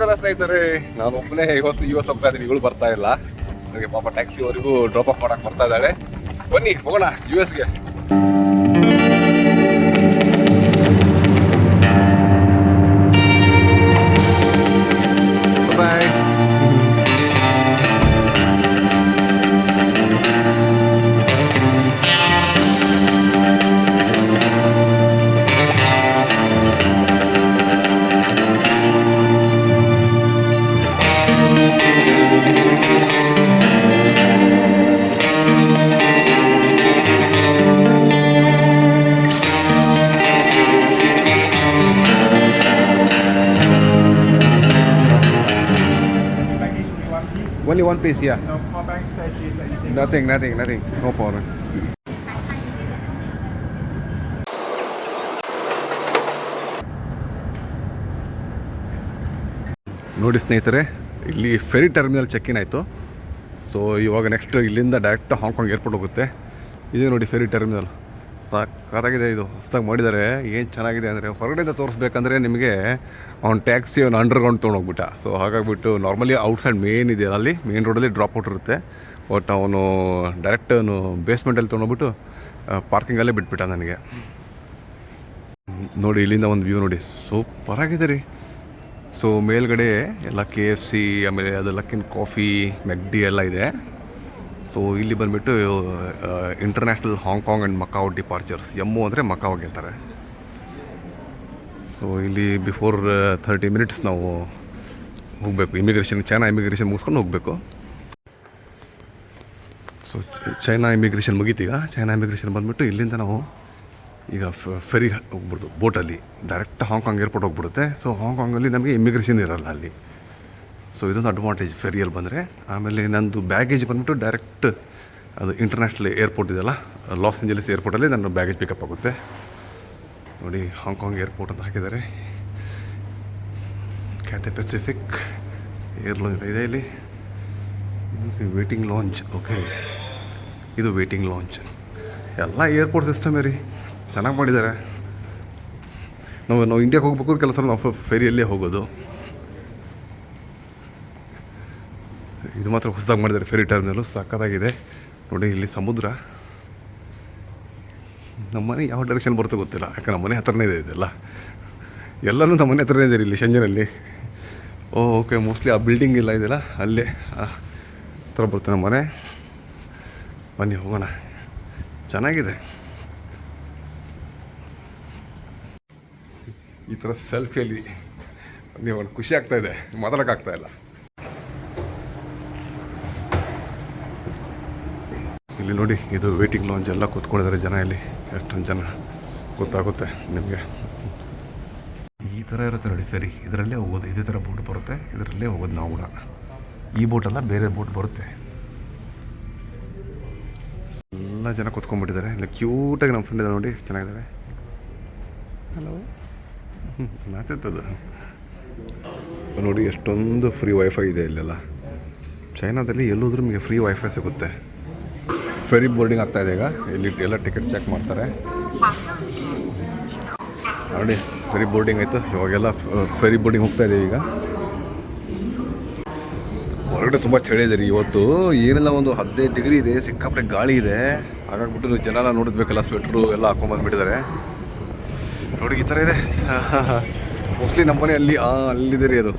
ನಮಸ್ಕಾರ ಸ್ನೇಹಿತರೆ, ನಾನು ಒಬ್ಬನೇ ಇವತ್ತು US ಹೋಗ್ತಾ ಇದ್ದೀನಿ. ಇವಳು ಬರ್ತಾ ಇಲ್ಲ. ನನಗೆ ಪಾಪ ಟ್ಯಾಕ್ಸಿವರೆಗೂ ಡ್ರಾಪ್ ಆಫ್ ಮಾಡಕ್ಕೆ ಬರ್ತಾ ಇದ್ದಾಳೆ. ಬನ್ನಿ ಹೋಗೋಣ US ಗೆ. ಬಾಯ್. Only one piece, yeah. No, for bank spaces, anything. Nothing. No problem. ನೋಡಿ ಸ್ನೇಹಿತರೆ, ಇಲ್ಲಿ ಫೆರಿ ಟರ್ಮಿನಲ್ ಚೆಕ್-ಇನ್ ಆಯಿತು. ಸೊ ಇವಾಗ ನೆಕ್ಸ್ಟ್ ಇಲ್ಲಿಂದ ಡೈರೆಕ್ಟ್ ಹಾಂಗ್ಕಾಂಗ್ ಏರ್ಪೋರ್ಟ್ ಹೋಗುತ್ತೆ. ಇದೇ ನೋಡಿ ಫೆರಿ ಟರ್ಮಿನಲ್. ಸಾಕಾಗಿದೆ, ಇದು ಹೊಸದಾಗಿ ಮಾಡಿದ್ದಾರೆ. ಏನು ಚೆನ್ನಾಗಿದೆ ಅಂದರೆ, ಹೊರಗಡೆಯಿಂದ ತೋರಿಸ್ಬೇಕಂದ್ರೆ ನಿಮಗೆ ಅವ್ನು ಟ್ಯಾಕ್ಸಿ ಅವ್ನು ಅಂಡರ್ಗ್ರೌಂಡ್ ತೊಗೊಂಡೋಗ್ಬಿಟ್ಟ. ಸೊ ಹಾಗಾಗಿಬಿಟ್ಟು ನಾರ್ಮಲಿ ಔಟ್ಸೈಡ್ ಮೇನ್ ಇದೆ, ಅಲ್ಲಿ ಮೇನ್ ರೋಡಲ್ಲಿ ಡ್ರಾಪ್ ಔಟ್ ಇರುತ್ತೆ. ಬಟ್ ಅವನು ಡೈರೆಕ್ಟ್ ಅವನು ಬೇಸ್ಮೆಂಟಲ್ಲಿ ತೊಗೊಂಡೋಗ್ಬಿಟ್ಟು ಪಾರ್ಕಿಂಗಲ್ಲೇ ಬಿಟ್ಬಿಟ್ಟ ನನಗೆ. ನೋಡಿ ಇಲ್ಲಿಂದ ಒಂದು ವ್ಯೂ ನೋಡಿ, ಸೂಪರಾಗಿದೆ ರೀ. ಸೊ ಮೇಲ್ಗಡೆ ಎಲ್ಲ KFC, ಆಮೇಲೆ ಅದು ಲಕ್ಕಿನ್ ಕಾಫಿ, ಮೆಕ್ಡಿ ಎಲ್ಲ ಇದೆ. ಸೊ ಇಲ್ಲಿ ಬಂದುಬಿಟ್ಟು international Hong Kong and Macau departures, M ಅಂದರೆ ಮಕಾವ್ಗೆ ಅಂತಾರೆ. ಸೊ ಇಲ್ಲಿ ಬಿಫೋರ್ 30 minutes ನಾವು ಹೋಗಬೇಕು. ಚೈನಾ ಇಮಿಗ್ರೇಷನ್ ಮುಗಿಸ್ಕೊಂಡು ಹೋಗಬೇಕು. ಸೊ ಚೈನಾ ಇಮಿಗ್ರೇಷನ್ ಮುಗೀತೀಗ. ಚೈನಾ ಇಮಿಗ್ರೇಷನ್ ಬಂದುಬಿಟ್ಟು ಇಲ್ಲಿಂದ ನಾವು ಈಗ ಫೆರಿ ಹೋಗ್ಬಿಡ್ದು, ಬೋಟಲ್ಲಿ ಡೈರೆಕ್ಟ್ ಹಾಂಗ್ಕಾಂಗ್ ಏರ್ಪೋರ್ಟ್ ಹೋಗ್ಬಿಡುತ್ತೆ. ಸೊ ಹಾಂಗ್ಕಾಂಗಲ್ಲಿ ನಮಗೆ ಇಮಿಗ್ರೇಷನ್ ಇರೋಲ್ಲ ಅಲ್ಲಿ. ಸೊ ಇದೊಂದು ಅಡ್ವಾಂಟೇಜ್ ಫೆರಿಯಲ್ಲಿ ಬಂದರೆ. ಆಮೇಲೆ ನಂದು ಬ್ಯಾಗೇಜ್ ಬಂದುಬಿಟ್ಟು ಡೈರೆಕ್ಟ್ ಅದು ಇಂಟರ್ನ್ಯಾಷನಲ್ ಏರ್ಪೋರ್ಟ್ ಇದೆಯಲ್ಲ, ಲಾಸ್ ಏಂಜಲೀಸ್ ಏರ್ಪೋರ್ಟಲ್ಲಿ ನನ್ನ ಬ್ಯಾಗೇಜ್ ಪಿಕಪ್ ಆಗುತ್ತೆ. ನೋಡಿ ಹಾಂಗ್ಕಾಂಗ್ ಏರ್ಪೋರ್ಟ್ ಅಂತ ಹಾಕಿದ್ದಾರೆ. ಕ್ಯಾಥೆ ಪೆಸಿಫಿಕ್ ಏರ್ಲೈನ್ ಇದೆ ಇಲ್ಲಿ. ವೇಟಿಂಗ್ ಲಾಂಚ್, ಓಕೆ, ಇದು ವೇಟಿಂಗ್ ಲಾಂಚ್. ಎಲ್ಲ ಏರ್ಪೋರ್ಟ್ ಸಿಸ್ಟಮೇ ರೀ, ಚೆನ್ನಾಗಿ ಮಾಡಿದ್ದಾರೆ. ನಾವು ಇಂಡಿಯಾಗೆ ಹೋಗ್ಬೇಕು ಕೆಲಸ ನಾವು ಫೆರಿಯಲ್ಲೇ ಹೋಗೋದು. ಇದು ಮಾತ್ರ ಹೊಸದಾಗಿ ಮಾಡಿದ್ದಾರೆ ಫೆರಿ ಟರ್ಮಿನಲ್ಲು, ಸಕ್ಕತ್ತಾಗಿದೆ. ನೋಡಿ ಇಲ್ಲಿ ಸಮುದ್ರ. ನಮ್ಮ ಮನೆ ಯಾವ ಡೈರೆಕ್ಷನ್ ಬರುತ್ತೋ ಗೊತ್ತಿಲ್ಲ, ಯಾಕಂದ್ರೆ ನಮ್ಮ ಮನೆ ಹತ್ರನೇ ಇದೆ ಇದೆಲ್ಲ. ಎಲ್ಲನೂ ನಮ್ಮ ಮನೆ ಹತ್ರನೇ ಇದೆ ಇಲ್ಲಿ ಶಂಜನಲ್ಲಿ. ಓಕೆ, ಮೋಸ್ಟ್ಲಿ ಆ ಬಿಲ್ಡಿಂಗ್ ಎಲ್ಲ ಇದೆಯಲ್ಲ ಅಲ್ಲೇ ಹತ್ರ ಬರುತ್ತೆ ನಮ್ಮ ಮನೆ. ಬನ್ನಿ ಹೋಗೋಣ, ಚೆನ್ನಾಗಿದೆ. ಈ ಥರ ಸೆಲ್ಫಿಯಲ್ಲಿ ನೀವು ಖುಷಿ ಆಗ್ತಾಯಿದೆ, ಮಾತಾಡೋಕ್ಕಾಗ್ತಾಯಿಲ್ಲ. ಇಲ್ಲಿ ನೋಡಿ, ಇದು ವೇಟಿಂಗ್ ಲಾಂಚ್ ಎಲ್ಲ ಕೂತ್ಕೊಂಡಿದ್ದಾರೆ ಜನ. ಇಲ್ಲಿ ಎಷ್ಟೊಂದು ಜನ ಗೊತ್ತಾಗುತ್ತೆ ನಿಮಗೆ. ಈ ಥರ ಇರುತ್ತೆ ನೋಡಿ ಫೆರಿ, ಇದರಲ್ಲೇ ಹೋಗೋದು. ಇದೇ ಥರ ಬೋಟ್ ಬರುತ್ತೆ, ಇದರಲ್ಲೇ ಹೋಗೋದು ನಾವು ಕೂಡ. ಈ ಬೋಟಲ್ಲ, ಬೇರೆ ಬೋಟ್ ಬರುತ್ತೆ. ಎಲ್ಲ ಜನ ಕೂತ್ಕೊಂಡ್ಬಿಟ್ಟಿದ್ದಾರೆ. ಇಲ್ಲ ಕ್ಯೂಟಾಗಿ ನಮ್ಮ ಫ್ರೆಂಡ್ ಇದೆ ನೋಡಿ, ಚೆನ್ನಾಗಿದ್ದಾರೆ. ಹಲೋ, ನಾಚತ್ತದು ನೋಡಿ. ಎಷ್ಟೊಂದು ಫ್ರೀ ವೈಫೈ ಇದೆ ಇಲ್ಲೆಲ್ಲ. ಚೈನಾದಲ್ಲಿ ಎಲ್ಲೋದ್ರೂ ನಿಮಗೆ ಫ್ರೀ ವೈಫೈ ಸಿಗುತ್ತೆ. ಫೆರಿ ಬೋರ್ಡಿಂಗ್ ಆಗ್ತಾಯಿದೆ ಈಗ. ಇಲ್ಲಿ ಎಲ್ಲ ಟಿಕೆಟ್ ಚೆಕ್ ಮಾಡ್ತಾರೆ ನೋಡಿ. ಫೆರಿ ಬೋರ್ಡಿಂಗ್ ಆಯಿತು, ಇವಾಗೆಲ್ಲ ಫೆರಿ ಬೋರ್ಡಿಂಗ್ ಹೋಗ್ತಾ ಇದ್ದೀವಿ ಈಗ. ಹೊರಗಡೆ ತುಂಬ ಚಳಿ ಇದೆ ರೀ ಇವತ್ತು. ಏನೆಲ್ಲ ಒಂದು 15 ಡಿಗ್ರಿ ಇದೆ, ಸಿಕ್ಕಾಪಟ್ಟೆ ಗಾಳಿ ಇದೆ. ಹಾಗಾಗ್ಬಿಟ್ಟು ಜನ ನೋಡಿದ್ಬೇಕಲ್ಲ, ಸ್ವೆಟ್ರು ಎಲ್ಲ ಹಾಕೊಂಬಂದ್ಬಿಟ್ಟಿದ್ದಾರೆ ನೋಡಿ. ಈ ಥರ ಇದೆ. ಮೋಸ್ಟ್ಲಿ ನಮ್ಮ ಮನೆ ಅಲ್ಲಿದೆ ರೀ, ಅದು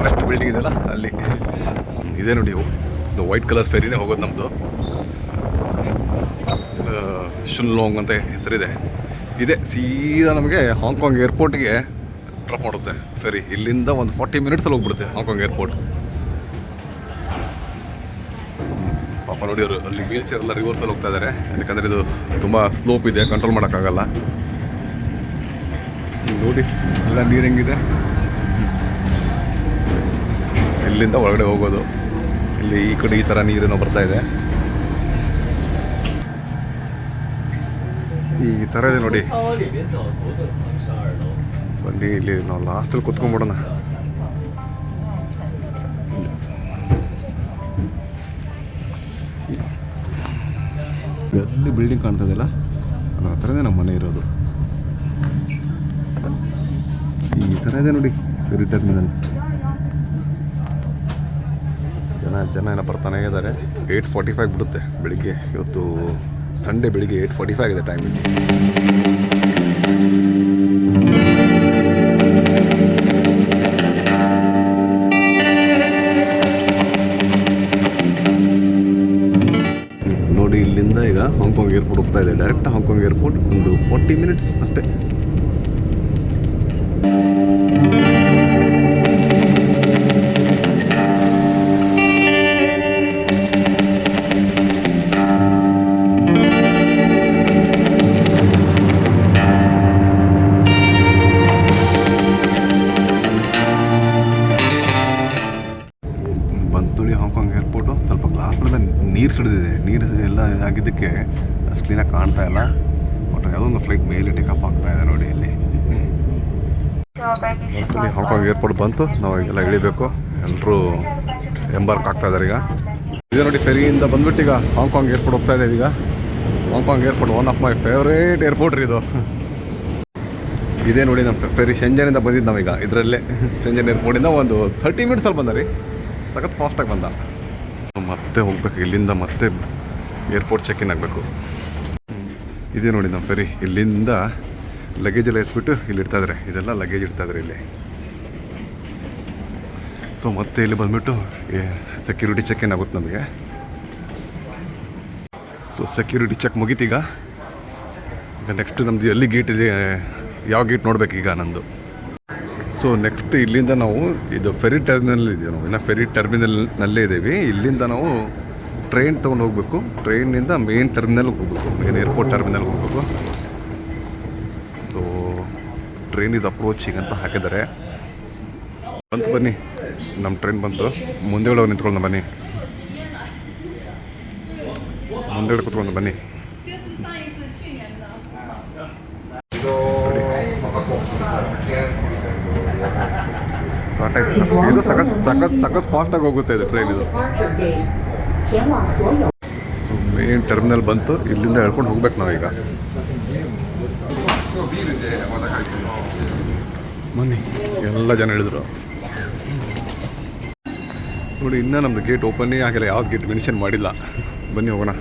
ಫಸ್ಟ್ ಬಿಲ್ಡಿಂಗ್ ಇದೆಯಲ್ಲ ಅಲ್ಲಿ ಇದೆ ನೋಡಿ. ಇದು ವೈಟ್ ಕಲರ್ ಫೆರಿನೇ ಹೋಗೋದು ನಮ್ಮದು. ಶುನ್ಲೋಂಗ್ ಅಂತ ಹೆಸರಿದೆ. ಇದೆ ಸೀದಾ ನಮಗೆ ಹಾಂಗ್ಕಾಂಗ್ ಏರ್ಪೋರ್ಟ್ಗೆ ಡ್ರಾಪ್ ಮಾಡುತ್ತೆ ಫೆರಿ. ಇಲ್ಲಿಂದ ಒಂದು 40 minutesಲ್ಲಿ ಹೋಗ್ಬಿಡುತ್ತೆ ಹಾಂಗ್ಕಾಂಗ್ ಏರ್ಪೋರ್ಟ್. ಪಾಪ ನೋಡಿ, ಅವರು ಅಲ್ಲಿ ವೀಲ್ ಚೇರ್ ಎಲ್ಲ ರಿವರ್ಸಲ್ಲಿ ಹೋಗ್ತಾ ಇದ್ದಾರೆ, ಯಾಕಂದರೆ ಇದು ತುಂಬ ಸ್ಲೋಪ್ ಇದೆ, ಕಂಟ್ರೋಲ್ ಮಾಡೋಕ್ಕಾಗಲ್ಲ. ನೋಡಿ ಎಲ್ಲ ನೀರು ಹೆಂಗಿದೆ. ಇಲ್ಲಿಂದ ಹೊರಗಡೆ ಹೋಗೋದು. ಇಲ್ಲಿ ಈ ಕಡೆ ಈ ಥರ ನೀರೇನೋ ಬರ್ತಾ ಇದೆ. ಈ ಥರ ಇದೆ ನೋಡಿ. ಬನ್ನಿ, ಇಲ್ಲಿ ನಾವು ಲಾಸ್ಟಲ್ಲಿ ಕೂತ್ಕೊಂಡ್ಬಿಡೋಣ. ಎಲ್ಲಿ ಬಿಲ್ಡಿಂಗ್ ಕಾಣ್ತದಲ್ಲ ಅದ್ರ ಹತ್ರನೇ ನಮ್ಮ ಮನೆ ಇರೋದು. ಈ ಥರ ಇದೆ ನೋಡಿ ಫೆರಿ ಟರ್ಮಿನಲ್. ಜನ ಏನೋ ಬರ್ತಾನೆ ಇದ್ದಾರೆ. 8:45 ಬಿಡುತ್ತೆ ಬೆಳಿಗ್ಗೆ. ಇವತ್ತು ಸಂಡೇ ಬೆಳಿಗ್ಗೆ 8:45 ಆಗಿದೆ ಟೈಮಿಂಗ್. ನೋಡಿ ಇಲ್ಲಿಂದ ಈಗ ಹಾಂಗ್ಕಾಂಗ್ ಏರ್ಪೋರ್ಟ್ ಹೋಗ್ತಾ ಇದೆ. ಡೈರೆಕ್ಟ್ ಹಾಂಗ್ಕಾಂಗ್ ಏರ್ಪೋರ್ಟ್ ಒಂದು 40 ಮಿನಿಟ್ಸ್ ಅಷ್ಟೇ. ಬಂತುಳಿ ಹಾಂಗ್ಕಾಂಗ್ ಏರ್ಪೋರ್ಟು ಸ್ವಲ್ಪ ಗ್ಲಾಸ್ಗಳೆಲ್ಲ ನೀರು ಸಿಡಿದಿದೆ. ನೀರು ಎಲ್ಲ ಆಗಿದ್ದಕ್ಕೆ ಅಷ್ಟು ಕ್ಲೀನಾಗಿ ಕಾಣ್ತಾ ಇಲ್ಲ. ಬಟ್ ಯಾವುದೋ ಒಂದು ಫ್ಲೈಟ್ ಮೇಲೆ ಟೇಕಪ್ ಆಗ್ತಾ ಇದೆ ನೋಡಿ ಇಲ್ಲಿ. ಬಂತುಳಿ ಹಾಂಗ್ಕಾಂಗ್ ಏರ್ಪೋರ್ಟ್ ಬಂತು. ನಾವು ಈಗೆಲ್ಲ ಇಳಿಬೇಕು. ಎಲ್ಲರೂ ಎಂಬಾರ್ಕ್ ಆಗ್ತಾ ಇದ್ದಾರೆ ಈಗ. ಇದೆ ನೋಡಿ ಫೆರಿಯಿಂದ ಬಂದ್ಬಿಟ್ಟು ಈಗ ಹಾಂಗ್ಕಾಂಗ್ ಏರ್ಪೋರ್ಟ್ ಹೋಗ್ತಾ ಇದ್ದೇವೆ ಈಗ. Hong Kong airport one of my favourite airport ರೀ ಇದು. ಇದೇ ನೋಡಿ ನಮ್ಮ ಫೆರಿ ಶೆಂಜನಿಂದ ಬಂದಿದ್ದು ನಾವೀಗ ಇದರಲ್ಲೇ. ಶೆಂಜನ್ ಏರ್ಪೋರ್ಟಿಂದ ಒಂದು 30 ಮಿನಿಟ್ಸಲ್ಲಿ ಬಂದ ರೀ. ಸಖತ್ ಫಾಸ್ಟಾಗಿ ಬಂದ. ಮತ್ತೆ ಹೋಗ್ಬೇಕು ಇಲ್ಲಿಂದ. ಮತ್ತೆ ಏರ್ಪೋರ್ಟ್ ಚೆಕ್ ಇನ್ ಆಗಬೇಕು. ಇದೇ ನೋಡಿ ನಮ್ಮ ಫೆರಿ. ಇಲ್ಲಿಂದ ಲಗೇಜ್ ಎಲ್ಲ ಎತ್ಬಿಟ್ಟು ಇಲ್ಲಿ ಇಡ್ತಾಯಿದ್ದಾರೆ. ಇದೆಲ್ಲ ಲಗೇಜ್ ಇಡ್ತಾಯಿದ್ದಾರೆ ಇಲ್ಲಿ. ಸೊ ಮತ್ತೆ ಇಲ್ಲಿ ಬಂದುಬಿಟ್ಟು ಸೆಕ್ಯೂರಿಟಿ ಚೆಕ್ ಇನ್ ಆಗುತ್ತೆ ನಮಗೆ. ಸೊ ಸೆಕ್ಯೂರಿಟಿ ಚೆಕ್ ಮುಗೀತೀಗ. ಈಗ ನೆಕ್ಸ್ಟ್ ನಮ್ಮದು ಎಲ್ಲಿ ಗೇಟ್ ಇದೆ, ಯಾವ ಗೇಟ್ ನೋಡಬೇಕೀಗ ನಂದು. ಸೊ ನೆಕ್ಸ್ಟ್ ಇಲ್ಲಿಂದ ನಾವು ಇದು ಫೆರಿ ಟರ್ಮಿನಲ್ ಇದೆಯೋ ನಾವು ಇನ್ನು ಫೆರಿ ಟರ್ಮಿನಲ್ನಲ್ಲೇ ಇದ್ದೀವಿ. ಇಲ್ಲಿಂದ ನಾವು ಟ್ರೈನ್ ತೊಗೊಂಡು ಹೋಗಬೇಕು. ಟ್ರೈನಿಂದ ಮೇನ್ ಟರ್ಮಿನಲ್ಗೆ ಹೋಗಬೇಕು. ಮೇನ್ ಏರ್ಪೋರ್ಟ್ ಟರ್ಮಿನಲ್ಗೆ ಹೋಗಬೇಕು. ಸೊ ಟ್ರೈನ್ ಇದು ಅಪ್ರೋಚಿಂಗ್ ಅಂತ ಹಾಕಿದ್ದಾರೆ. ಬಂತು ಬನ್ನಿ, ನಮ್ಮ ಟ್ರೈನ್ ಬಂತು. ಮುಂದೆ ಒಳಗೆ ನಿಂತ್ಕೊಂಡು ಬನ್ನಿ. ಮುಂದೆ ಕೂತ್ಕೊಂಡು ಬನ್ನಿ. ಸ್ಟಾರ್ಟ್ ಆಯ್ತು. ಇದು ಸಖತ್ ಫಾಸ್ಟಾಗಿ ಹೋಗುತ್ತೆ ಇದು ಟ್ರೈನ್ ಇದು. ಸೊ ಮೇನ್ ಟರ್ಮಿನಲ್ ಬಂತು. ಇಲ್ಲಿಂದ ಹೇಳ್ಕೊಂಡು ಹೋಗ್ಬೇಕು ನಾವೀಗ. ಬನ್ನಿ, ಎಲ್ಲ ಜನ ಹೇಳಿದ್ರು ನೋಡಿ. ಇನ್ನೂ ನಮ್ಮದು ಗೇಟ್ ಓಪನ್ನೇ ಆಗಿಲ್ಲ. ಯಾವ್ದು ಗೇಟ್ ಮೆನ್ಷನ್ ಮಾಡಿಲ್ಲ. ಬನ್ನಿ ಹೋಗೋಣ.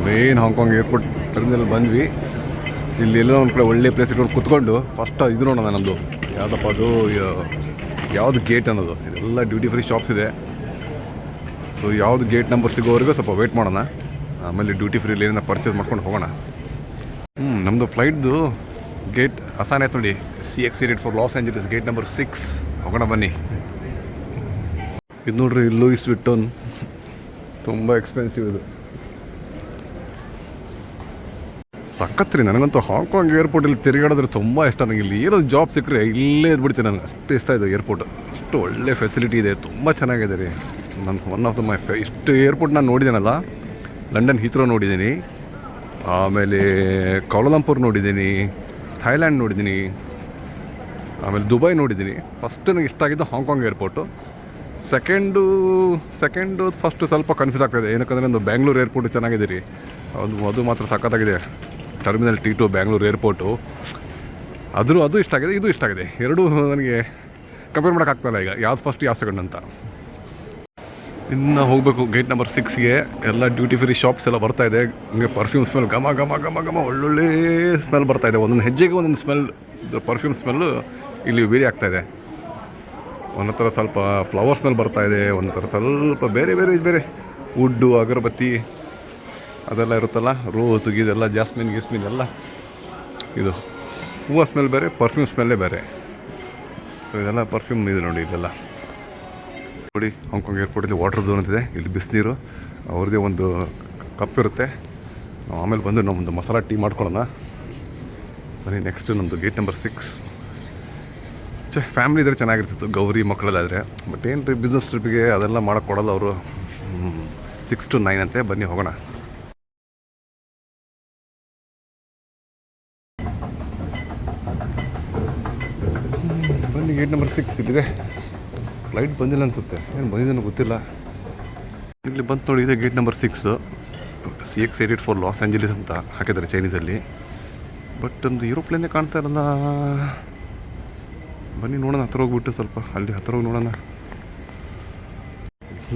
ಮೇನ್ ಹಾಂಗ್ಕಾಂಗ್ ಏರ್ಪೋರ್ಟ್ ಟರ್ಮಿನಲ್ ಬಂದ್ವಿ. ಇಲ್ಲಿ ಎಲ್ಲ ಒಂದು ಕಡೆ ಒಳ್ಳೆ ಪ್ಲೇಸ್ ಇಟ್ಕೊಂಡು ಕುತ್ಕೊಂಡು ಫಸ್ಟ್ ಇದು ನೋಡೋಣ ನಮ್ಮದು ಯಾವುದಪ್ಪ ಅದು, ಯಾವುದು ಗೇಟ್ ಅನ್ನೋದು. ಇದೆಲ್ಲ ಡ್ಯೂಟಿ ಫ್ರೀ ಶಾಪ್ಸ್ ಇದೆ. ಸೊ ಯಾವುದು ಗೇಟ್ ನಂಬರ್ ಸಿಗೋವರೆಗೂ ಸ್ವಲ್ಪ ವೆಯ್ಟ್ ಮಾಡೋಣ. ಆಮೇಲೆ ಡ್ಯೂಟಿ ಫ್ರೀಲಿ ಏನಾರ ಪರ್ಚೇಸ್ ಮಾಡ್ಕೊಂಡು ಹೋಗೋಣ. ನಮ್ಮದು ಫ್ಲೈಟ್ದು ಗೇಟ್ ಅಸಾನ್ ಆಯ್ತು ನೋಡಿ. CX-88 for Los Angeles gate number 6. ಹೋಗೋಣ ಬನ್ನಿ. ಇದು ನೋಡ್ರಿ, ಲೂಯಿಸ್ ವಿಟ್ಟೋನ್. ತುಂಬ ಎಕ್ಸ್ಪೆನ್ಸಿವ್ ಇದು. ಸಖತ್ ರೀ. ನನಗಂತೂ ಹಾಂಗ್ಕಾಂಗ್ ಏರ್ಪೋರ್ಟಲ್ಲಿ ತಿರುಗಾಡಿದ್ರೆ ತುಂಬ ಇಷ್ಟ. ನನಗೆ ಇಲ್ಲಿ ಏನೋ ಜಾಬ್ ಸಿಕ್ಕರೆ ಇಲ್ಲೇ ಇದ್ಬಿಡ್ತೀನಿ. ನನಗೆ ಅಷ್ಟು ಇಷ್ಟ ಇದು ಏರ್ಪೋರ್ಟ್. ಅಷ್ಟು ಒಳ್ಳೆ ಫೆಸಿಲಿಟಿ ಇದೆ. ತುಂಬ ಚೆನ್ನಾಗಿದೆ ರೀ. ನನ್ನ ಒನ್ ಆಫ್ ದ ಮೈ ಇಷ್ಟು ಏರ್ಪೋರ್ಟ್ ನಾನು ನೋಡಿದ್ದೀನಲ್ಲ. ಲಂಡನ್ ಹೀತ್ರೋ ನೋಡಿದ್ದೀನಿ, ಆಮೇಲೆ ಕೌಲಾಲಂಪುರ್ ನೋಡಿದ್ದೀನಿ, ಥೈಲ್ಯಾಂಡ್ ನೋಡಿದ್ದೀನಿ, ಆಮೇಲೆ ದುಬೈ ನೋಡಿದ್ದೀನಿ. ಫಸ್ಟ್ ನನಗೆ ಇಷ್ಟ ಆಗಿದ್ದು ಹಾಂಗ್ಕಾಂಗ್ ಏರ್ಪೋರ್ಟು. ಸೆಕೆಂಡು ಫಸ್ಟು ಸ್ವಲ್ಪ ಕನ್ಫ್ಯೂಸ್ ಆಗ್ತಾಯಿದೆ. ಏನಕ್ಕಂದರೆ ಒಂದು ಬ್ಯಾಂಗ್ಳೂರು ಏರ್ಪೋರ್ಟು ಚೆನ್ನಾಗಿದೆ ರೀ. ಅದು ಮಾತ್ರ ಸಖತ್ತಾಗಿದೆ. Terminal T2 Bangalore airport. ಅದು ಇಷ್ಟ ಆಗಿದೆ, ಇದು ಇಷ್ಟ ಆಗಿದೆ. ಎರಡೂ ನನಗೆ ಕಂಪೇರ್ ಮಾಡೋಕ್ಕಾಗ್ತಾಯಿಲ್ಲ ಈಗ ಯಾವ್ದು ಫಸ್ಟ್ ಯಾವ ಸೆಕೆಂಡ್ ಅಂತ. ಇನ್ನು ಹೋಗಬೇಕು ಗೇಟ್ ನಂಬರ್ 6ಗೆ. ಎಲ್ಲ ಡ್ಯೂಟಿ ಫ್ರೀ ಶಾಪ್ಸ್ ಎಲ್ಲ ಬರ್ತಾಯಿದೆ. ಹಂಗೆ ಪರ್ಫ್ಯೂಮ್ ಸ್ಮೆಲ್ ಘಮ ಘಮ ಘಮ ಘಮ ಒಳ್ಳೊಳ್ಳೆ ಸ್ಮೆಲ್ ಬರ್ತಾಯಿದೆ. ಒಂದೊಂದು ಹೆಜ್ಜೆಗೆ ಒಂದೊಂದು ಸ್ಮೆಲ್, ಪರ್ಫ್ಯೂಮ್ ಸ್ಮೆಲ್ಲು ಇಲ್ಲಿ ವೇರಿ ಆಗ್ತಾಯಿದೆ. ಒಂದೊಂದು ಥರ ಸ್ವಲ್ಪ ಫ್ಲವರ್ ಸ್ಮೆಲ್ ಬರ್ತಾಯಿದೆ, ಒಂದೊಂದು ಥರ ಸ್ವಲ್ಪ ಬೇರೆ ವುಡ್ಡು, ಅಗರಬತ್ತಿ ಅದೆಲ್ಲ ಇರುತ್ತಲ್ಲ, ರೋಸ್ ಇದೆಲ್ಲ, ಜಾಸ್ಮಿನ್ ಎಲ್ಲ. ಇದು ಹೂವು ಸ್ಮೆಲ್ ಬೇರೆ, ಪರ್ಫ್ಯೂಮ್ ಸ್ಮೆಲ್ಲೇ ಬೇರೆ. ಇದೆಲ್ಲ ಪರ್ಫ್ಯೂಮ್ ಇದೆ ನೋಡಿ. ಇದೆಲ್ಲ ನೋಡಿ, ಹಾಂಗ್ಕಾಂಗ್ ಏರ್ಪೋರ್ಟಲ್ಲಿ ವಾಟರ್ ಝೋನ್ ಅಂತಿದೆ. ಇಲ್ಲಿ ಬಿಸಿನೀರು, ಅವ್ರದ್ದೇ ಒಂದು ಕಪ್ ಇರುತ್ತೆ. ನಾವು ಆಮೇಲೆ ಬಂದು ನಮ್ಮದು ಮಸಾಲ ಟೀ ಮಾಡ್ಕೊಳ್ಳೋಣ ಬನ್ನಿ. ನೆಕ್ಸ್ಟ್ ನಮ್ಮದು ಗೇಟ್ ನಂಬರ್ 6. ಫ್ಯಾಮಿಲಿ ಇದ್ದರೆ ಚೆನ್ನಾಗಿರ್ತಿತ್ತು, ಗೌರಿ ಮಕ್ಕಳೆಲ್ಲಾದರೆ. ಬಟ್ ಏನು ರೀ, ಬಿಸ್ನೆಸ್ ಟ್ರಿಪ್ಪಿಗೆ ಅದೆಲ್ಲ ಮಾಡೋಕ್ಕೆ ಕೊಡೋಲ್ಲ ಅವರು. 6 to 9 ಅಂತೆ. ಬನ್ನಿ ಹೋಗೋಣ. ಬನ್ನಿ, ಗೇಟ್ ನಂಬರ್ 6 ಇಲ್ಲಿದೆ. ಫ್ಲೈಟ್ ಬಂದಿಲ್ಲ ಅನಿಸುತ್ತೆ, ಏನು ಬಂದಿದ್ದೇನೋ ಗೊತ್ತಿಲ್ಲ. ಇಲ್ಲಿ ಬಂತು ನೋಡಿ, ಇದೆ gate number 6. CX-88 for Los Angeles ಅಂತ ಹಾಕಿದ್ದಾರೆ ಚೈನೀಸಲ್ಲಿ. ಬಟ್ ಒಂದು ಏರೋಪ್ಲೇನೇ ಕಾಣ್ತಾ ಇರಲ್ಲ. ಬನ್ನಿ ನೋಡೋಣ, ಹತ್ರ ಹೋಗ್ಬಿಟ್ಟು ಸ್ವಲ್ಪ ಅಲ್ಲಿ ಹತ್ರ ಹೋಗಿ ನೋಡೋಣ.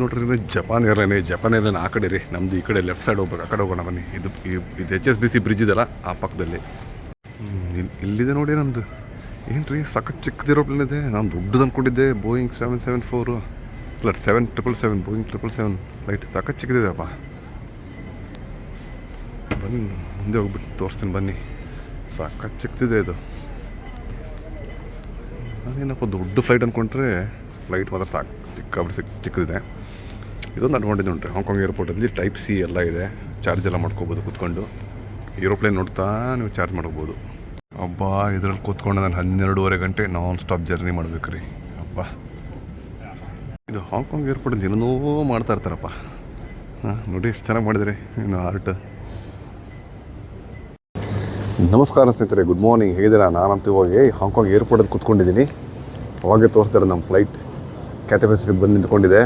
ನೋಡ್ರಿ ಜಪಾನ್ ಏರ್ಲೈನ್ ಆ ಕಡೆ ರೀ, ನಮ್ಮದು ಈ ಕಡೆ ಲೆಫ್ಟ್ ಸೈಡ್ ಹೋಗ್ಬೇಕು, ಆ ಕಡೆ ಹೋಗೋಣ ಬನ್ನಿ. ಇದು HSBC ಬ್ರಿಡ್ಜ್ ಇದೆಲ್ಲ ಆ ಪಕ್ಕದಲ್ಲಿ. ಇಲ್ಲಿದೆ ನೋಡಿ ನಮ್ಮದು. ಏನು ರೀ ಸಖತ್ ಚಿಕ್ಕದು ಏರೋಪ್ಲೇನ್ ಇದೆ. ನಾನು ದೊಡ್ಡದು ಅಂದ್ಕೊಂಡಿದ್ದೆ, ಬೋಯಿಂಗ್ 774 ಇಲ್ಲ 777 ಬೋಯಿಂಗ್ 777 ಫ್ಲೈಟ್ ಸಖತ್ ಚಿಕ್ಕದಿದೆಯಪ್ಪ. ಬನ್ನಿ ಮುಂದೆ ಹೋಗ್ಬಿಟ್ಟು ತೋರಿಸ್ತೀನಿ ಬನ್ನಿ. ಸಖತ್ ಚಿಕ್ಕದಿದೆ ಇದು. ನಾನೇನಪ್ಪ ದೊಡ್ಡ ಫ್ಲೈಟ್ ಅಂದ್ಕೊಂಡ್ರೆ ಫ್ಲೈಟ್ ಮಾತ್ರ ಸಿಕ್ಕಾಬಿಟ್ಟು ಚಿಕ್ಕದಿದೆ. ಇದೊಂದು ಅಡ್ವಾಂಟೇಜ್ ಉಂಟು ಹಾಂಗ್ಕಾಂಗ್ ಏರ್ಪೋರ್ಟಲ್ಲಿ. ಟೈಪ್ ಸಿ ಎಲ್ಲ ಇದೆ, ಚಾರ್ಜ್ ಎಲ್ಲ ಮಾಡ್ಕೋಬೋದು ಕೂತ್ಕೊಂಡು. ಏರೋಪ್ಲೇನ್ ನೋಡ್ತಾ ನೀವು ಚಾರ್ಜ್ ಮಾಡ್ಕೋಬೋದು. ಅಬ್ಬಾ ಇದರಲ್ಲಿ ಕೂತ್ಕೊಂಡು ನಾನು 12.5 ಗಂಟೆ ನಾನ್ ಸ್ಟಾಪ್ ಜರ್ನಿ ಮಾಡ್ಬೇಕು ರೀ. ಅಬ್ಬ ಇದು ಹಾಂಗ್ಕಾಂಗ್ ಏರ್ಪೋರ್ಟಲ್ಲಿ ಏನೇನೋ ಮಾಡ್ತಾ ಇರ್ತಾರಪ್ಪ. ಹಾಂ ನೋಡಿ ಎಷ್ಟು ಚೆನ್ನಾಗಿ ಮಾಡಿದ್ರಿ ಇನ್ನು ಆರ್ಟ್. ನಮಸ್ಕಾರ ಸ್ನೇಹಿತರೆ, ಗುಡ್ ಮಾರ್ನಿಂಗ್. ಹೇಗಿದ್ದೀರಾ? ನಾನಂತೂ ಇವಾಗ ಹಾಂಗ್ಕಾಂಗ್ ಏರ್ಪೋರ್ಟಲ್ಲಿ ಕೂತ್ಕೊಂಡಿದ್ದೀನಿ. ಅವಾಗೇ ತೋರಿಸ್ತಾರೆ ನಮ್ಮ ಫ್ಲೈಟ್ ಕ್ಯಾಥೆ ಪೆಸಿಫಿಕ್ ಬಂದು ನಿಂತ್ಕೊಂಡಿದೆ.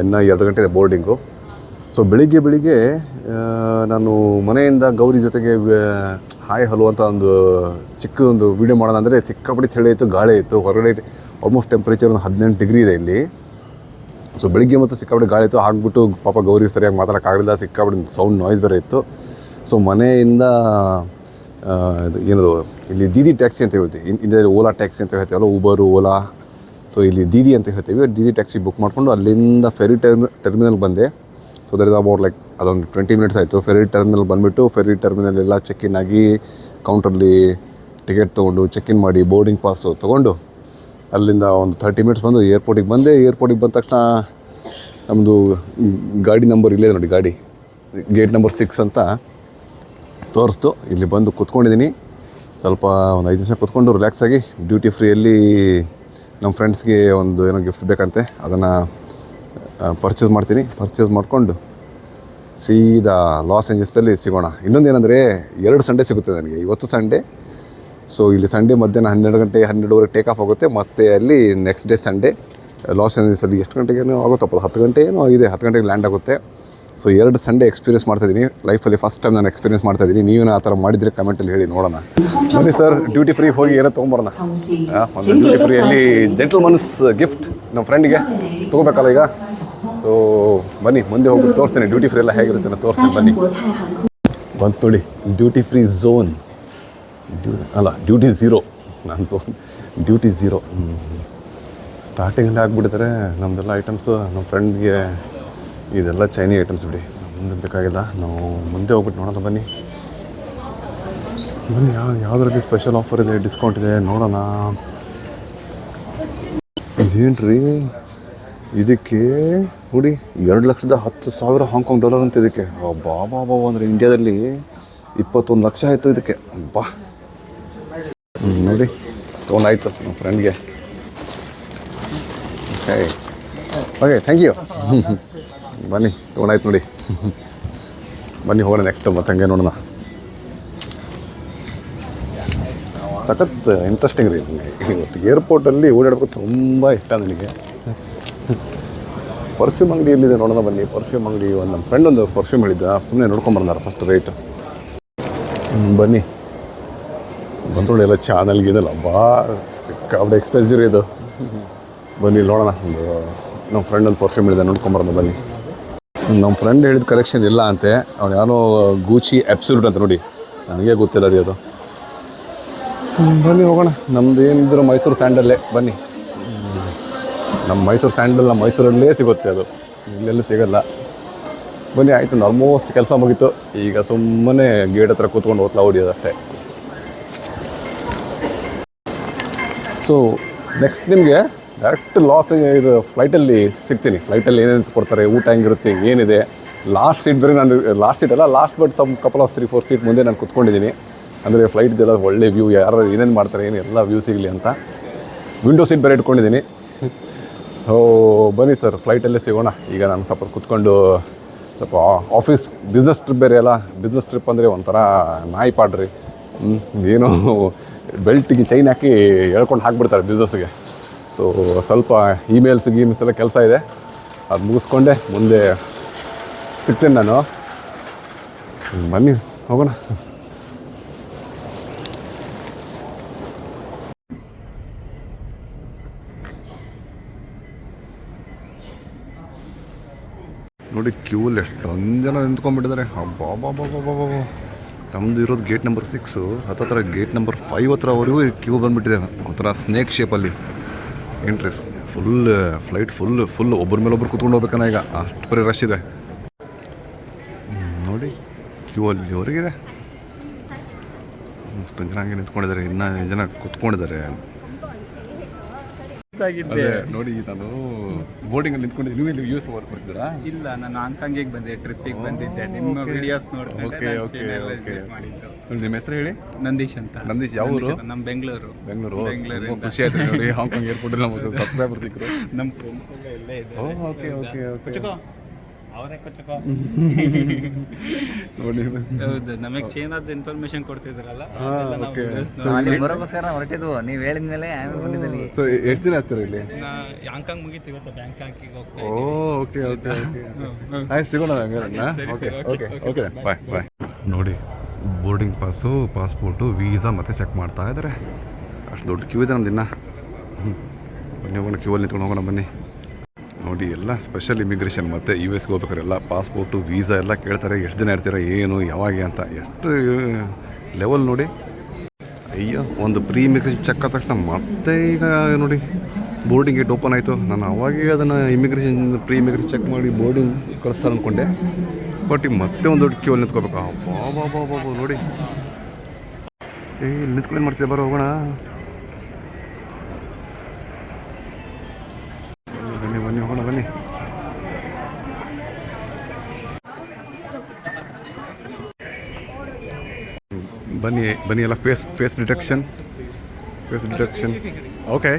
ಇನ್ನು 2 ಗಂಟೆ ಇದೆ ಬೋರ್ಡಿಂಗು. ಸೊ ಬೆಳಿಗ್ಗೆ ನಾನು ಮನೆಯಿಂದ ಗೌರಿ ಜೊತೆಗೆ ಹಾಯ್ ಹಲೋ ಅಂತ ಒಂದು ಚಿಕ್ಕದೊಂದು ವೀಡಿಯೋ ಮಾಡೋಣ ಅಂದರೆ ಸಿಕ್ಕಾಪಟ್ಟೆ ಚಳಿ ಇತ್ತು, ಗಾಳಿ ಇತ್ತು. ಹೊರಗಡೆ ಆಲ್ಮೋಸ್ಟ್ ಟೆಂಪ್ರೇಚರ್ ಒಂದು 18 ಡಿಗ್ರಿ ಇದೆ ಇಲ್ಲಿ. ಸೊ ಬೆಳಿಗ್ಗೆ ಮತ್ತು ಸಿಕ್ಕಾಪಟ್ಟೆ ಗಾಳಿ ಇತ್ತು. ಹಾಕ್ಬಿಟ್ಟು ಪಾಪ ಗೌರಿ ಸರಿಯಾಗಿ ಮಾತಾಡೋಕ್ಕಾಗಲಿಲ್ಲ, ಸಿಕ್ಕಾಪಟ್ಟೆ ಸೌಂಡ್ ನಾಯ್ಸ್ ಬೇರೆ ಇತ್ತು. ಸೊ ಮನೆಯಿಂದ ಏನದು ಇಲ್ಲಿ ದೀದಿ ಟ್ಯಾಕ್ಸಿ ಅಂತ ಹೇಳ್ತೀವಿ, ಇಂಡಿಯಾದಲ್ಲಿ ಓಲಾ ಟ್ಯಾಕ್ಸಿ ಅಂತ ಹೇಳ್ತೀವಲ್ಲ, ಊಬರು ಓಲಾ. ಸೊ ಇಲ್ಲಿ ದೀದಿ ಅಂತ ಹೇಳ್ತೀವಿ. ದೀದಿ ಟ್ಯಾಕ್ಸಿ ಬುಕ್ ಮಾಡಿಕೊಂಡು ಅಲ್ಲಿಂದ ಫೆರಿ ಟರ್ಮಿನಲ್ ಬಂದೆ. So there is about like ಅದೊಂದು 20 ಮಿನಿಟ್ಸ್ ಆಯಿತು. ಫೆರಿ ಟರ್ಮಿನಲ್ ಬಂದುಬಿಟ್ಟು ಫೆರಿ ಟರ್ಮಿನಲ್ ಎಲ್ಲ ಚೆಕ್ಇನ್ ಆಗಿ ಕೌಂಟ್ರಲ್ಲಿ ಟಿಕೆಟ್ ತೊಗೊಂಡು ಚೆಕ್ಇನ್ ಮಾಡಿ ಬೋರ್ಡಿಂಗ್ ಪಾಸು ತೊಗೊಂಡು ಅಲ್ಲಿಂದ ಒಂದು 30 ಮಿನಿಟ್ಸ್ ಬಂದು ಏರ್ಪೋರ್ಟಿಗೆ ಬಂದೆ. ಏರ್ಪೋರ್ಟಿಗೆ ಬಂದ ತಕ್ಷಣ ನಮ್ಮದು ಗಾಡಿ ನಂಬರ್ ಇಲ್ಲೇ ನೋಡಿ, ಗಾಡಿ ಗೇಟ್ ನಂಬರ್ 6 ಅಂತ ತೋರಿಸ್ತು. ಇಲ್ಲಿ ಬಂದು ಕೂತ್ಕೊಂಡಿದ್ದೀನಿ. ಸ್ವಲ್ಪ ಒಂದು 5 ನಿಮಿಷ ಕೂತ್ಕೊಂಡು ರಿಲ್ಯಾಕ್ಸಾಗಿ ಡ್ಯೂಟಿ ಫ್ರೀಯಲ್ಲಿ ನಮ್ಮ ಫ್ರೆಂಡ್ಸ್ಗೆ ಒಂದು ಏನೋ ಗಿಫ್ಟ್ ಬೇಕಂತೆ, ಅದನ್ನು ಪರ್ಚೇಸ್ ಮಾಡ್ತೀನಿ. ಪರ್ಚೇಸ್ ಮಾಡಿಕೊಂಡು ಸೀದಾ ಲಾಸ್ ಏಂಜಲ್ಸಲ್ಲಿ ಸಿಗೋಣ. ಇನ್ನೊಂದು ಏನಂದರೆ 2 ಸಂಡೇ ಸಿಗುತ್ತೆ ನನಗೆ. ಇವತ್ತು ಸಂಡೇ. ಸೊ ಇಲ್ಲಿ ಸಂಡೇ ಮಧ್ಯಾಹ್ನ 12 ಗಂಟೆ 12:30 ಟೇಕ್ ಆಫ್ ಆಗುತ್ತೆ. ಮತ್ತು ಅಲ್ಲಿ ನೆಕ್ಸ್ಟ್ ಡೇ ಸಂಡೇ ಲಾಸ್ ಏಂಜಲ್ಸಲ್ಲಿ ಎಷ್ಟು ಗಂಟೆಗೇನೋ ಆಗುತ್ತಪ್ಪ, 10 ಗಂಟೆ ಏನೋ ಆಗಿದೆ, 10 ಗಂಟೆಗೆ ಲ್ಯಾಂಡ್ ಆಗುತ್ತೆ. ಸೊ 2 ಸಂಡೇ ಎಕ್ಸ್ಪೀರಿಯನ್ಸ್ ಮಾಡ್ತಾಯಿದ್ದೀನಿ ಲೈಫಲ್ಲಿ. ಫಸ್ಟ್ ಟೈಮ್ ನಾನು ಎಕ್ಸ್ಪೀರಿಯನ್ಸ್ ಮಾಡ್ತಾಯಿದ್ದೀನಿ. ನೀವೇನೋ ಆ ಥರ ಮಾಡಿದರೆ ಕಮೆಂಟಲ್ಲಿ ಹೇಳಿ ನೋಡೋಣ. ಬನ್ನಿ ಸರ್, ಡ್ಯೂಟಿ ಫ್ರೀ ಹೋಗಿ ಏನೋ ತೊಗೊಂಬರೋಣ. ಒಂದು ಡ್ಯೂಟಿ ಫ್ರೀಯಲ್ಲಿ ಜೆಂಟಲ್ಮನ್ಸ್ ಗಿಫ್ಟ್ ನಮ್ಮ ಫ್ರೆಂಡಿಗೆ ತೊಗೋಬೇಕಲ್ಲ ಈಗ. ಸೊ ಬನ್ನಿ ಮುಂದೆ ಹೋಗ್ಬಿಟ್ಟು ತೋರಿಸ್ತೀನಿ ಡ್ಯೂಟಿ ಫ್ರೀ ಎಲ್ಲ ಹೇಗಿರುತ್ತೆ ಅಂತ ತೋರಿಸ್ತೀನಿ ಬನ್ನಿ. ಬಂದು ತೊಳಿ ಡ್ಯೂಟಿ ಫ್ರೀ ಝೋನ್ ಅಲ್ಲ, ಡ್ಯೂಟಿ ಝೀರೋ. ನಾನು ಡ್ಯೂಟಿ ಝೀರೋ ಸ್ಟಾರ್ಟಿಂಗಲ್ಲಿ ಹಾಕ್ಬಿಟ್ಟಿದ್ದಾರೆ ನಮ್ಮದೆಲ್ಲ ಐಟಮ್ಸು. ನಮ್ಮ ಫ್ರೆಂಡ್ಗೆ ಇದೆಲ್ಲ ಚೈನೀ ಐಟಮ್ಸ್ ಬಿಡಿ, ಮುಂದೆ ಬೇಕಾಗಿಲ್ಲ. ನಾವು ಮುಂದೆ ಹೋಗ್ಬಿಟ್ಟು ನೋಡೋಣ ಬನ್ನಿ. ಬನ್ನಿ ಯಾವುದ್ರಲ್ಲಿ ಸ್ಪೆಷಲ್ ಆಫರ್ ಇದೆ, ಡಿಸ್ಕೌಂಟ್ ಇದೆ ನೋಡೋಣ. ಇದೇನು ರೀ, ಇದಕ್ಕೆ ನೋಡಿ $2,10,000 ಹಾಂಗ್ಕಾಂಗ್ ಡಾಲರ್ ಅಂತ ಇದಕ್ಕೆ. ಬಾಬಾ ಅಂದರೆ ಇಂಡಿಯಾದಲ್ಲಿ 21 ಲಕ್ಷ ಆಯಿತು ಇದಕ್ಕೆ. ಬಾ ನೋಡಿ ತೊಗೊಂಡಾಯ್ತು ನಮ್ಮ ಫ್ರೆಂಡ್ಗೆ. Okay thank you. ಬನ್ನಿ ತೊಗೊಂಡಾಯ್ತು ನೋಡಿ. ಬನ್ನಿ ಹೋಗೋಣ ನೆಕ್ಸ್ಟ್ ಮತ್ತೆ ಹಂಗೆ ನೋಡೋಣ. ಸಖತ್ ಇಂಟ್ರೆಸ್ಟಿಂಗ್ ರೀ ನನಗೆ. ಇವತ್ತು ಏರ್ಪೋರ್ಟಲ್ಲಿ ಓಡಾಡೋದು ತುಂಬ ಇಷ್ಟ ನನಗೆ. ಪರ್ಫ್ಯೂಮ್ ಅಂಗಡಿ ಎಲ್ಲಿದೆ ನೋಡೋಣ ಬನ್ನಿ. ಪರ್ಫ್ಯೂಮ್ ಅಂಗಡಿ ಒಂದು ನಮ್ಮ ಫ್ರೆಂಡ್ ಒಂದು ಪರ್ಫ್ಯೂಮ್ ಹೇಳಿದ್ದ, ಸುಮ್ಮನೆ ನೋಡ್ಕೊಂಬರ್ತಾರೆ ಫಸ್ಟ್ ರೇಟ್. ಬನ್ನಿ ಬಂದ್ರೊಳ್ಳೆ ಎಲ್ಲ ಚಾನಲ್ಗಿದಲ್ಲ, ಸಿಕ್ಕಾಬಿಟ್ಟು ಎಕ್ಸ್ಪೆನ್ಸಿವ್ ಇದು. ಬನ್ನಿ ನೋಡೋಣ. ನಮ್ಮ ಫ್ರೆಂಡ್ ಒಂದು ಪರ್ಫ್ಯೂಮ್ ಹೇಳಿದೆ, ನೋಡ್ಕೊಂಬರೋಣ ಬನ್ನಿ. ನಮ್ಮ ಫ್ರೆಂಡ್ ಹೇಳಿದ ಕಲೆಕ್ಷನ್ ಇಲ್ಲ ಅಂತೆ. ಅವ್ನು ಯಾರೋ ಗೂಚಿ ಅಬ್ಸಲ್ಯೂಟ್ ಅಂತ ನೋಡಿ, ನನಗೆ ಗೊತ್ತಿಲ್ಲ ರೀ ಅದು. ಬನ್ನಿ ಹೋಗೋಣ. ನಮ್ಮದು ಏನಿದ್ರು ಮೈಸೂರು ಸ್ಯಾಂಡಲ್ಲೇ. ಬನ್ನಿ, ನಮ್ಮ ಮೈಸೂರು ಸ್ಯಾಂಡಲ್ ನಮ್ಮ ಮೈಸೂರಲ್ಲೇ ಸಿಗುತ್ತೆ, ಅದು ಇಲ್ಲೆಲ್ಲೂ ಸಿಗೋಲ್ಲ. ಬನ್ನಿ ಆಯಿತು, ಆಲ್ಮೋಸ್ಟ್ ಕೆಲಸ ಮುಗೀತು. ಈಗ ಸುಮ್ಮನೆ ಗೇಟ್ ಹತ್ರ ಕೂತ್ಕೊಂಡು ಓದ್ಲಾ ಹೊಡಿಯೋದು ಅಷ್ಟೇ. ಸೊ ನೆಕ್ಸ್ಟ್ ನಿಮಗೆ ಡೈರೆಕ್ಟ್ ಲಾಸ್ ಇದು ಫ್ಲೈಟಲ್ಲಿ ಸಿಗ್ತೀನಿ. ಫ್ಲೈಟಲ್ಲಿ ಏನೇನು ಕೊಡ್ತಾರೆ, ಊಟ ಹೆಂಗಿರುತ್ತೆ, ಏನಿದೆ. ಲಾಸ್ಟ್ ಸೀಟ್ ಬೇರೆ ನಾನು, ಲಾಸ್ಟ್ ಸೀಟ್ ಅಲ್ಲ, last but some couple of 3-4 seat ಮುಂದೆ ನಾನು ಕೂತ್ಕೊಂಡಿದ್ದೀನಿ. ಅಂದರೆ ಫ್ಲೈಟ್ದೆಲ್ಲ ಒಳ್ಳೆ ವ್ಯೂ, ಯಾರು ಏನೇನು ಮಾಡ್ತಾರೆ ಏನು ಎಲ್ಲ ವ್ಯೂ ಸಿಗಲಿ ಅಂತ. ವಿಂಡೋ ಸೀಟ್ ಬೇರೆ ಇಟ್ಕೊಂಡಿದ್ದೀನಿ. ಬನ್ನಿ ಸರ್, ಫ್ಲೈಟಲ್ಲೇ ಸಿಗೋಣ. ಈಗ ನಾನು ಸ್ವಲ್ಪ ಕೂತ್ಕೊಂಡು ಸ್ವಲ್ಪ ಆಫೀಸ್ ಬಿಸ್ನೆಸ್ ಟ್ರಿಪ್ ಬೇರೆ ಅಲ್ಲ. ಬಿಸ್ನೆಸ್ ಟ್ರಿಪ್ ಅಂದರೆ ಒಂಥರ ನಾಯಿ ಪಾಡ್ರಿ. ಏನೋ ಬೆಲ್ಟಿಗೆ ಚೈನ್ ಹಾಕಿ ಹೇಳ್ಕೊಂಡು ಹಾಕ್ಬಿಡ್ತಾರೆ ಬಿಸ್ನೆಸ್ಗೆ. ಸೊ ಸ್ವಲ್ಪ ಇಮೇಲ್ಸ್ ಎಲ್ಲ ಕೆಲಸ ಇದೆ, ಅದು ಮುಗಿಸ್ಕೊಂಡೆ ಮುಂದೆ ಸಿಗ್ತೇನೆ ನಾನು. ಬನ್ನಿ ಹೋಗೋಣ. ನೋಡಿ ಕ್ಯೂಲ್ ಎಷ್ಟೊಂದು ಜನ ನಿಂತ್ಕೊಂಡ್ಬಿಟ್ಟಿದ್ದಾರೆ. ಅಬ್ಬಾ ನಮ್ಮದು ಇರೋದು ಗೇಟ್ ನಂಬರ್ 6, ಹತ್ತತ್ರ ಗೇಟ್ ನಂಬರ್ 5 ಹತ್ರವರೆಗೂ ಕ್ಯೂ ಬಂದುಬಿಟ್ಟಿದೆ. ಒಂಥರ ಸ್ನೇಕ್ ಶೇಪಲ್ಲಿ ಎಂಟ್ರಿ. ಫ್ಲೈಟ್ ಫುಲ್ ಒಬ್ಬರ ಮೇಲೆ ಒಬ್ಬರು ಕೂತ್ಕೊಂಡು ಹೋಗ್ಬೇಕನ್ನ ಈಗ ಅಷ್ಟು ಬರೀ ರಶ್ ಇದೆ ನೋಡಿ. ಕ್ಯೂ ಅಲ್ಲಿವರೆಗಿದೆ. ಅಷ್ಟೊಂದು ಜನ ಹಂಗೆ ನಿಂತ್ಕೊಂಡಿದ್ದಾರೆ, ಇನ್ನೂ ಜನ ಕೂತ್ಕೊಂಡಿದ್ದಾರೆ. ಆಗಿದ್ದೆ ನೋಡಿ ನಾನು ಬೋರ್ಡಿಂಗಲ್ಲಿ ನಿಂತ್ಕೊಂಡಿದ್ದೆ. ನೀವು ಇಲ್ಲಿ US ಬರ್ತಿದ್ದೀರಾ? ಇಲ್ಲ, ನಾನು ಹಾಂಗ್ಕಾಂಗಿಗೆ ಬಂದೆ, ಟ್ರಿಪ್ಪಿಗೆ ಬಂದಿದ್ದೆ. ನಿಮ್ಮ ವಿಡಿಯೋಸ್ ನೋಡ್ಕೊಂಡು ಓಕೆ ನಿಮ್ಮ ಹೆಸರು ಹೇಳಿ? ನಂದೀಶ್ ಅಂತ. ನಂದೀಶ್ ಯಾವ ಊರು? ನಮ್ಮ ಬೆಂಗಳೂರು. ತುಂಬ ಖುಷಿ ಆಯ್ತು ನೋಡಿ. ಹಾಂಗ್ಕಾಂಗ್ ಏರ್ಪೋರ್ಟ್ ನಮಗೆ ಸಬ್ಸ್ಕ್ರೈಬರ್ ಸಿಕ್ಕರು. ನಮ್ಮ ಫ್ರೆಂಡ್ಸ್ ಎಲ್ಲ ಇಲ್ಲೇ ಇದ್ದಾರೆ. ಓಕೆ ಅವರೇ ಕೊಚ್ಚಕೋ ನೋಡಿ. ಹೌದು, ನಮಗೆ ಚೈನಾದ ಇನ್ಫಾರ್ಮೇಶನ್ ಕೊಡ್ತಿದ್ರಲ್ಲ, ಬರೋಕ್ಕೋಸ್ಕರ ಹೊರಟಿದ್ವು. ನೀವು ಹೇಳಿದ ಮೇಲೆ ಆಮೇಲೆ ಬಂದಿದ್ದಲ್ಲಿ. ಸೊ ಎಷ್ಟು ದಿನ ಆಗ್ತೀರಾ ಇಲ್ಲಿ? ಹಾಂಗ್ಕಾಂಗ್ ಮುಗೀತು, ಇವತ್ತು ಬ್ಯಾಂಕಾಕಿಗೆ ಹೋಗ್ತಾ ಓಕೆ ಆಯ್ತು, ಸಿಗೋಣ ಓಕೆ ಬಾಯ್. ನೋಡಿ ಬೋರ್ಡಿಂಗ್ ಪಾಸ್ಪೋರ್ಟು, ವೀಸಾ ಮತ್ತೆ ಚೆಕ್ ಮಾಡ್ತಾ ಇದ್ದಾರೆ. ಅಷ್ಟು ದೊಡ್ಡ ಕ್ಯೂ ಇದೆ ನಮ್ದು ಇನ್ನು. ಬನ್ನಿ ಹೋಗೋಣ, ಕ್ಯೂವಲ್ಲಿ ನಿಂತ್ಕೊಂಡು ಹೋಗೋಣ ಬನ್ನಿ. ನೋಡಿ ಎಲ್ಲ ಸ್ಪೆಷಲ್ ಇಮಿಗ್ರೇಷನ್ ಮತ್ತು US ಹೋಗ್ಬೇಕಾದ್ರೆ ಎಲ್ಲ ಪಾಸ್ಪೋರ್ಟು ವೀಸಾ ಎಲ್ಲ ಕೇಳ್ತಾರೆ. ಎಷ್ಟು ದಿನ ಇರ್ತೀರ, ಏನು ಯಾವಾಗ ಅಂತ, ಎಷ್ಟು ಲೆವೆಲ್ ನೋಡಿ. ಅಯ್ಯೋ, ಒಂದು ಪ್ರೀ ಇಮಿಗ್ರೇಷನ್ ಚೆಕ್ ಆದ ತಕ್ಷಣ ಮತ್ತೆ ಈಗ ನೋಡಿ ಬೋರ್ಡಿಂಗ್ ಗೇಟ್ ಓಪನ್ ಆಯಿತು. ನಾನು ಅವಾಗೇ ಅದನ್ನು ಪ್ರೀ ಇಮಿಗ್ರೇಷನ್ ಚೆಕ್ ಮಾಡಿ ಬೋರ್ಡಿಂಗ್ ಕಳಿಸ್ತಾರೆ ಅಂದ್ಕೊಂಡೆ. ಬಟ್ ಈಗ ಮತ್ತೆ ಒಂದು ದೊಡ್ಡ ಕ್ಯೂವಲ್ಲಿ ನಿಂತ್ಕೋಬೇಕು. ಬಾಬಾ ನೋಡಿ. ಇಲ್ಲಿ ನಿಂತ್ಕೊಂಡು ಏನು ಮಾಡ್ತೀವಿ, ಬರೋ ಹೋಗೋಣ. ಬನ್ನಿ ಹೋಗೋಣ ಬನ್ನಿ. ಬನ್ನಿ ಎಲ್ಲ face detection. Okay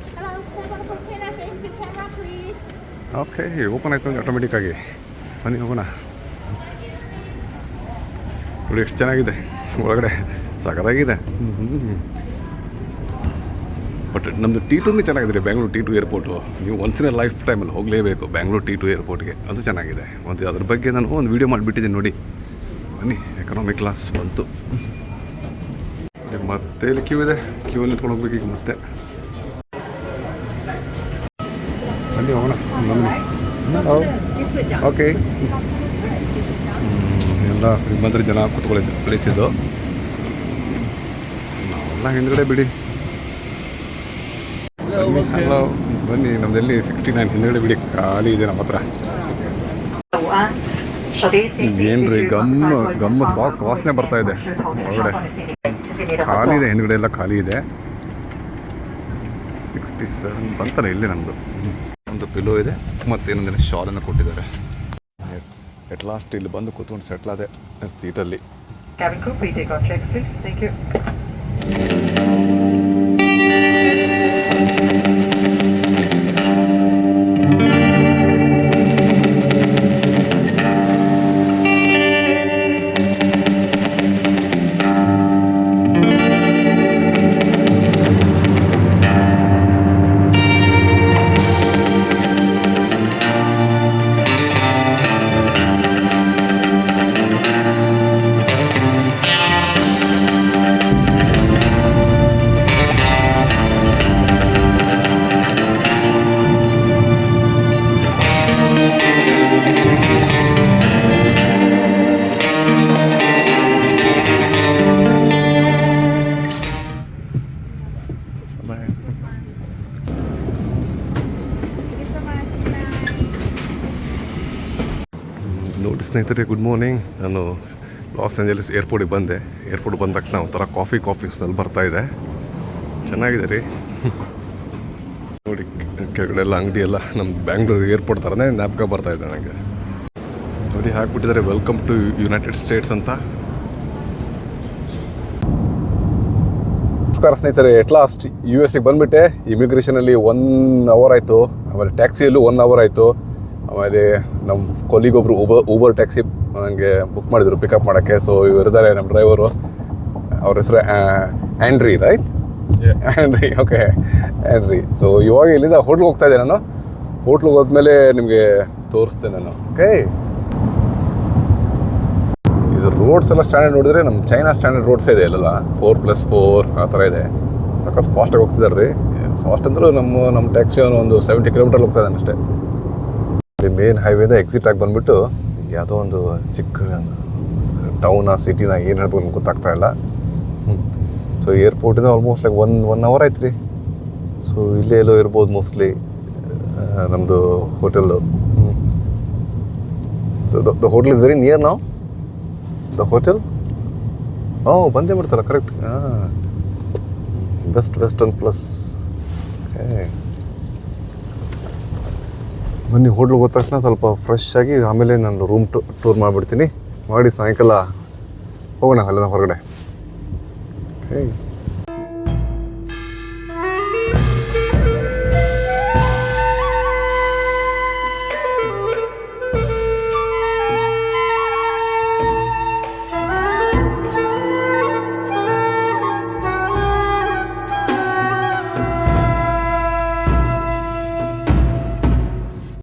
Hello, step up from camera, face the camera, please. Okay open ಆಯ್ತು ಅಂದರೆ ಆಟೋಮೆಟಿಕ್ಕಾಗಿ. ಬನ್ನಿ ಹೋಗೋಣ. ನೋಡಿ ಎಷ್ಟು ಚೆನ್ನಾಗಿದೆ ಒಳಗಡೆ, ಸಖತ್ತಾಗಿದೆ. ಬಟ್ ನಮ್ಮದು T2 ಚೆನ್ನಾಗಿದೆ. ಬೆಂಗಳೂರು T2 ಏರ್ಪೋರ್ಟು ನೀವು ಒನ್ಸಿನ ಲೈಫ್ ಟೈಮಲ್ಲಿ ಹೋಗಲೇಬೇಕು ಬೆಂಗಳೂರು T2 ಏರ್ಪೋರ್ಟ್ಗೆ. ಅದು ಚೆನ್ನಾಗಿದೆ. ಅದ್ರ ಬಗ್ಗೆ ನಾನು ಒಂದು ವೀಡಿಯೋ ಮಾಡಿಬಿಟ್ಟಿದ್ದೀನಿ ನೋಡಿ. ಬನ್ನಿ, ಎಕನಾಮಿಕ್ ಕ್ಲಾಸ್ ಬಂತು. ಮತ್ತೆ ಇಲ್ಲಿ ಕ್ಯೂ ಇದೆ, ಕ್ಯೂವಲ್ಲಿ ನಿಂತ್ಕೊಂಡು ಹೋಗ್ಬೇಕು ಈಗ ಮತ್ತೆ. ಬನ್ನಿ ಹೋಗೋಣ ಬನ್ನಿ. ಓಕೆ ಎಲ್ಲ ಶ್ರೀಮಂತರ ಜನ ಕೂತ್ಕೊಳ್ಳಿದ್ದು ಪ್ಲೇಸ್ ಇದು. ನಾವೆಲ್ಲ ಹಿಂದ್ಗಡೆ ಬಿಡಿ. ಹಲೋ ಬನ್ನಿ, ನಮ್ಮದಲ್ಲಿ 69 ಹಿಂದ್ಗಡೆ ಬಿಡಿ, ಖಾಲಿ ಇದೆ ನಮ್ಮ ಹತ್ರ. ಏನ್ರಿ ಗಮ್ಮ ಸಾಕ್ಸ್ ವಾಸನೆ ಬರ್ತಾ ಇದೆ ಹೊರಗಡೆ. ಖಾಲಿ ಇದೆ, ಹಿಂದ್ಗಡೆ ಎಲ್ಲ ಖಾಲಿ ಇದೆ. 67 ಬಂತಾರೆ ಇಲ್ಲಿ. ನಮ್ಮದು ಒಂದು ಪಿಲೋ ಇದೆ, ಮತ್ತೇನಂದರೆ ಶಾಲನ್ನು ಕೊಟ್ಟಿದ್ದಾರೆ. ಎಟ್ ಲಾಸ್ಟ್ ಇಲ್ಲಿ ಬಂದು ಕೂತ್ಕೊಂಡು ಸೆಟ್ಲ್ ಆದೆ ಸೀಟಲ್ಲಿ. ನೋಡಿ ಸ್ನೇಹಿತರೆ, ಗುಡ್ ಮಾರ್ನಿಂಗ್. ನಾನು ಲಾಸ್ ಏಂಜಲೀಸ್ ಏರ್ಪೋರ್ಟಿಗೆ ಬಂದೆ. ಏರ್ಪೋರ್ಟ್ ಬಂದ ತಕ್ಷಣ ಒಂಥರ ಕಾಫಿ ಸ್ಮೆಲ್ ಬರ್ತಾ ಇದೆ. ಚೆನ್ನಾಗಿದೆ ರೀ. ನೋಡಿ ಕೆಳಗಡೆ ಎಲ್ಲ ಅಂಗಡಿ ಎಲ್ಲ ನಮ್ಮ ಬ್ಯಾಂಗ್ಳೂರು ಏರ್ಪೋರ್ಟ್ ಥರನೇ ಜ್ಞಾಪಕ ಬರ್ತಾ ಇದೆ ನನಗೆ. ನೋಡಿ ಹಾಕ್ಬಿಟ್ಟಿದ್ದಾರೆ ವೆಲ್ಕಮ್ ಟು ಯುನೈಟೆಡ್ ಸ್ಟೇಟ್ಸ್ ಅಂತ. ನಮಸ್ಕಾರ ಸ್ನೇಹಿತರೆ, ಎಟ್ ಲಾಸ್ಟ್ US ಬಂದುಬಿಟ್ಟೆ. ಇಮಿಗ್ರೇಷನಲ್ಲಿ 1 ಅವರ್ ಆಯಿತು. ಆಮೇಲೆ ಟ್ಯಾಕ್ಸಿಯಲ್ಲೂ 1 ಅವರ್ ಆಯಿತು. ಆಮೇಲೆ ನಮ್ಮ ಕೊಲಿಗೊಬ್ಬರು ಊಬರ್ ಟ್ಯಾಕ್ಸಿ ನನಗೆ ಬುಕ್ ಮಾಡಿದರು ಪಿಕಪ್ ಮಾಡೋಕ್ಕೆ. ಸೊ ಇವರಿದ್ದಾರೆ ನಮ್ಮ ಡ್ರೈವರು, ಅವ್ರ ಹೆಸರು André, right? André, okay André. So ಇವಾಗ ಇಲ್ಲಿಂದ ಹೋಟ್ಲಿಗೆ ಹೋಗ್ತಾಯಿದ್ದೆ. ನಾನು ಹೋಟ್ಲಿಗೆ ಹೋದ್ಮೇಲೆ ನಿಮಗೆ ತೋರಿಸ್ತೇನೆ ನಾನು. ಓಕೆ, ಇದು ರೋಡ್ಸ್ ಎಲ್ಲ ಸ್ಟ್ಯಾಂಡರ್ಡ್ ನೋಡಿದ್ರೆ ನಮ್ಮ ಚೈನಾ ಸ್ಟ್ಯಾಂಡರ್ಡ್ ರೋಡ್ಸೇ ಇದೆ. ಇಲ್ಲೆಲ್ಲ 4+4 ಆ ಥರ ಇದೆ. ಸಾಕಷ್ಟು ಫಾಸ್ಟಾಗಿ ಹೋಗ್ತಿದ್ದಾರೆ ರೀ. ಫಾಸ್ಟ್ ಅಂದರೂ ನಮ್ಮ ಟ್ಯಾಕ್ಸಿ ಅವನು ಒಂದು 70 ಕಿಲೋಮೀಟರ್ ಹೋಗ್ತಾ ಇದ್ದಾನೆ ಅಷ್ಟೇ. ಇಲ್ಲಿ ಮೇನ್ ಹೈವೇದ ಎಕ್ಸಿಟ್ ಆಗಿ ಬಂದುಬಿಟ್ಟು ಯಾವುದೋ ಒಂದು ಚಿಕ್ಕ ಟೌನಾ ಸಿಟಿನ ಏನು ಹೇಳ್ಬೇಕು ನಮ್ಗೆ ಗೊತ್ತಾಗ್ತಾ ಇಲ್ಲ. ಸೊ ಏರ್ಪೋರ್ಟಿಂದ ಆಲ್ಮೋಸ್ಟ್ ಲೈಕ್ ಒನ್ ಅವರ್ ಆಯ್ತು ರೀ. ಸೊ ಇಲ್ಲೇ ಎಲ್ಲೋ ಇರ್ಬೋದು ಮೋಸ್ಟ್ಲಿ ನಮ್ಮದು hotel. So the hotel is very near ನಾವು ದ ಹೋಟೆಲ್. ಬಂದೇ ಬಿಡ್ತಲ್ಲ correct. Best Western plus. Okay, ಬನ್ನಿ ಹೋಟ್ಲಿಗೆ ಹೋದ ತಕ್ಷಣ ಸ್ವಲ್ಪ ಫ್ರೆಶ್ ಆಗಿ ಆಮೇಲೆ ನಾನು ರೂಮ್ ಟೂರ್ ಮಾಡಿಬಿಡ್ತೀನಿ. ಮಾಡಿ ಸಾಯಂಕಾಲ ಹೋಗೋಣ ಅಲ್ಲೆಲ್ಲ ಹೊರಗಡೆ. ಓಕೆ.